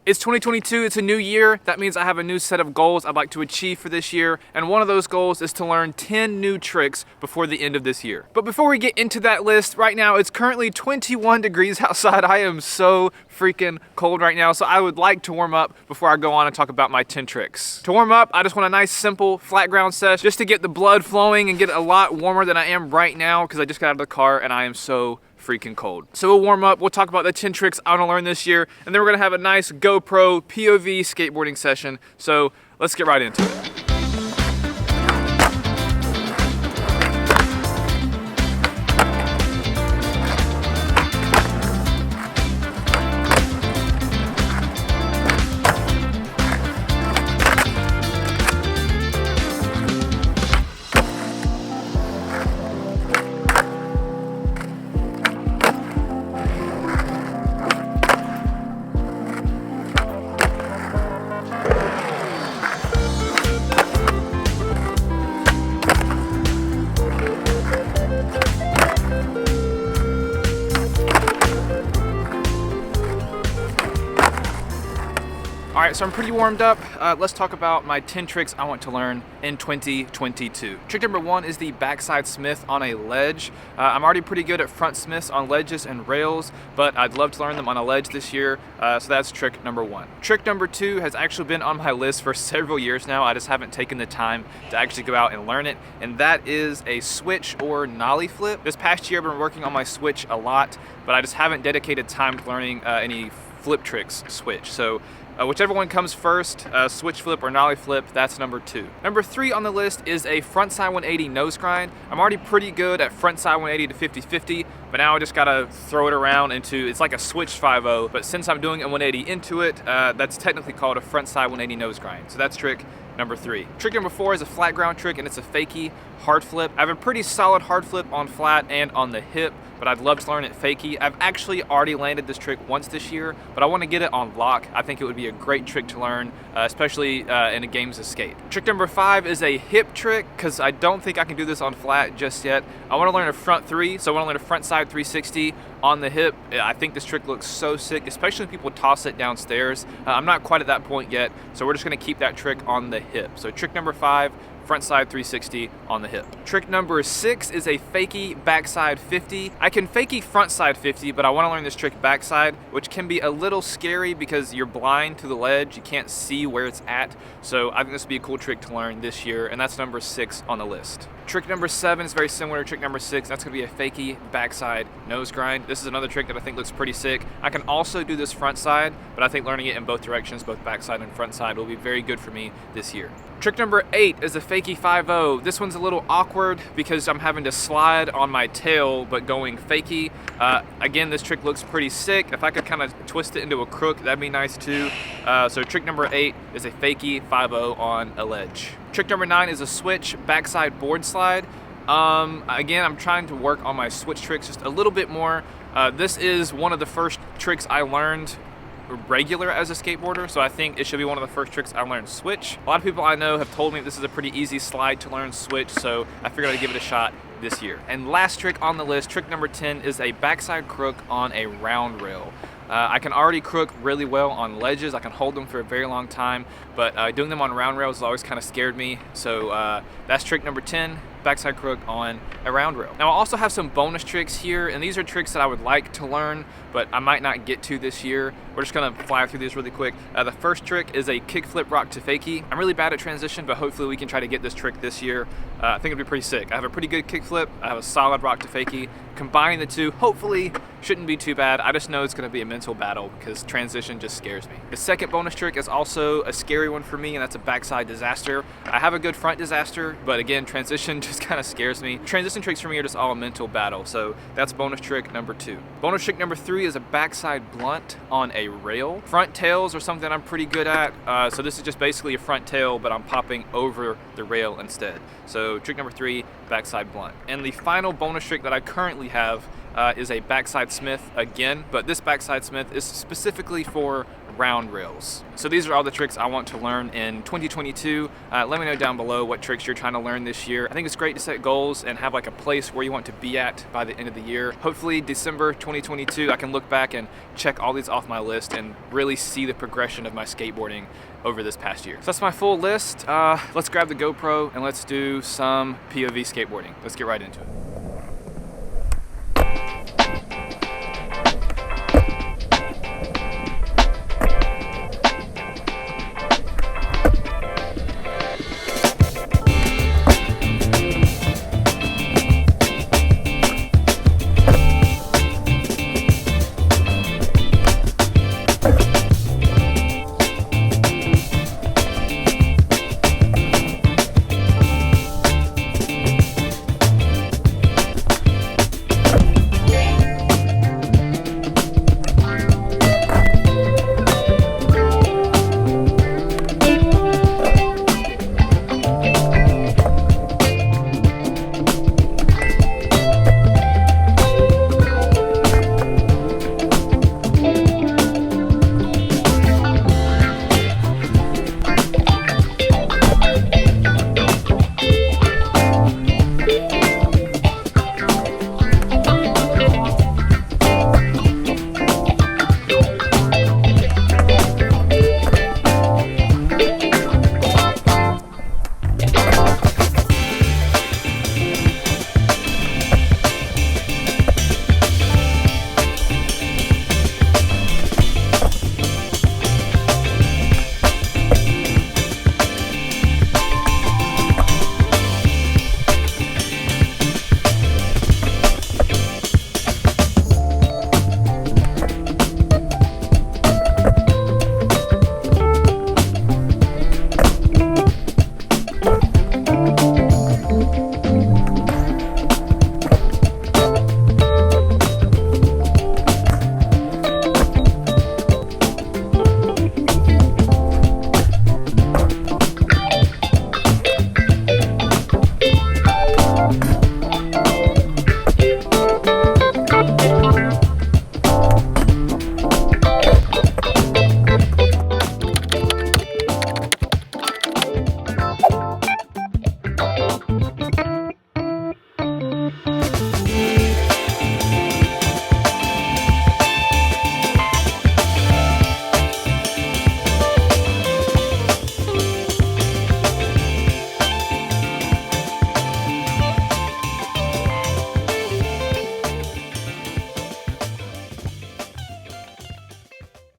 It's 2022, it's a new year. That means I have a new set of goals I'd like to achieve for this year, and one of those goals is to learn 10 new tricks before the end of this year. But before we get into that list, right now it's currently 21 degrees outside. I am so freaking cold right now, so I would like to warm up before I go on and talk about my 10 tricks. To warm up, I just want a nice, simple, flat ground session just to get the blood flowing and get a lot warmer than I am right now because I just got out of the car and I am so freaking cold. So we'll warm up, we'll talk about the 10 tricks I want to learn this year, and then we're gonna have a nice GoPro POV skateboarding session. So let's get right into it. All right, so I'm pretty warmed up. Let's talk about my 10 tricks I want to learn in 2022. Trick number 1 is the backside smith on a ledge. I'm already pretty good at front smiths on ledges and rails, but I'd love to learn them on a ledge this year, so that's trick number 1. Trick number 2 has actually been on my list for several years now. I just haven't taken the time to actually go out and learn it, and that is a switch or nollie flip. This past year I've been working on my switch a lot, but I just haven't dedicated time to learning any flip tricks switch. So whichever one comes first, switch flip or nollie flip, that's number 2. Number 3 on the list is a frontside 180 nose grind. I'm already pretty good at frontside 180 to 50-50, but now I just gotta throw it around into, it's like a switch 5-0, but since I'm doing a 180 into it, that's technically called a frontside 180 nose grind. So that's trick number 3. Trick number 4 is a flat ground trick, and it's a Fakey hard flip. I have a pretty solid hard flip on flat and on the hip, but I'd love to learn it Fakey. I've actually already landed this trick once this year, but I want to get it on lock. I think it would be a great trick to learn, especially in a games of skate. Trick number 5 is a hip trick, because I don't think I can do this on flat just yet. I want to learn a front 3, so I want to learn a front side 360 on the hip. I think this trick looks so sick, especially when people toss it downstairs. I'm not quite at that point yet, so we're just going to keep that trick on the hip. So trick number 5, frontside 360 on the hip. Trick number 6 is a Fakey backside 50. I can Fakey frontside 50, but I want to learn this trick backside, which can be a little scary because you're blind to the ledge. You can't see where it's at. So I think this would be a cool trick to learn this year, and that's number 6 on the list. Trick number 7 is very similar to trick number 6. That's gonna be a Fakey backside nose grind. This is another trick that I think looks pretty sick. I can also do this front side, but I think learning it in both directions, both backside and front side, will be very good for me this year. Trick number 8 is a Fakey 5-0. This one's a little awkward because I'm having to slide on my tail, but going Fakey. Again, this trick looks pretty sick. If I could kind of twist it into a crook, that'd be nice too. So trick number 8 is a Fakey 5-0 on a ledge. Trick number 9 is a switch backside board slide. Again, I'm trying to work on my switch tricks just a little bit more. This is one of the first tricks I learned regular as a skateboarder, so I think it should be one of the first tricks I learned switch. A lot of people I know have told me this is a pretty easy slide to learn switch, so I figured I'd give it a shot this year. And last trick on the list, trick number 10, is a backside crook on a round rail. I can already crook really well on ledges. I can hold them for a very long time, but doing them on round rails has always kind of scared me. So that's trick number 10, backside crook on a round rail. Now I also have some bonus tricks here, and these are tricks that I would like to learn, but I might not get to this year. We're just gonna fly through these really quick. The first trick is a kickflip rock to Fakey. I'm really bad at transition, but hopefully we can try to get this trick this year. I think it'd be pretty sick. I have a pretty good kickflip. I have a solid rock to Fakey. Combining the two, hopefully, shouldn't be too bad. I just know it's gonna be a mental battle because transition just scares me. The second bonus trick is also a scary one for me, and that's a backside disaster. I have a good front disaster, but again, transition just kind of scares me. Transition tricks for me are just all a mental battle, so that's bonus trick number 2. Bonus trick number 3 is a backside blunt on a rail. Front tails are something I'm pretty good at, so this is just basically a front tail, but I'm popping over the rail instead. So trick number 3, backside blunt. And the final bonus trick that I currently have is a backside smith again, but this backside smith is specifically for round rails. So these are all the tricks I want to learn in 2022. Let me know down below what tricks you're trying to learn this year. I think it's great to set goals and have like a place where you want to be at by the end of the year. Hopefully December 2022, I can look back and check all these off my list and really see the progression of my skateboarding over this past year. So that's my full list. Let's grab the GoPro and let's do some POV skateboarding. Let's get right into it.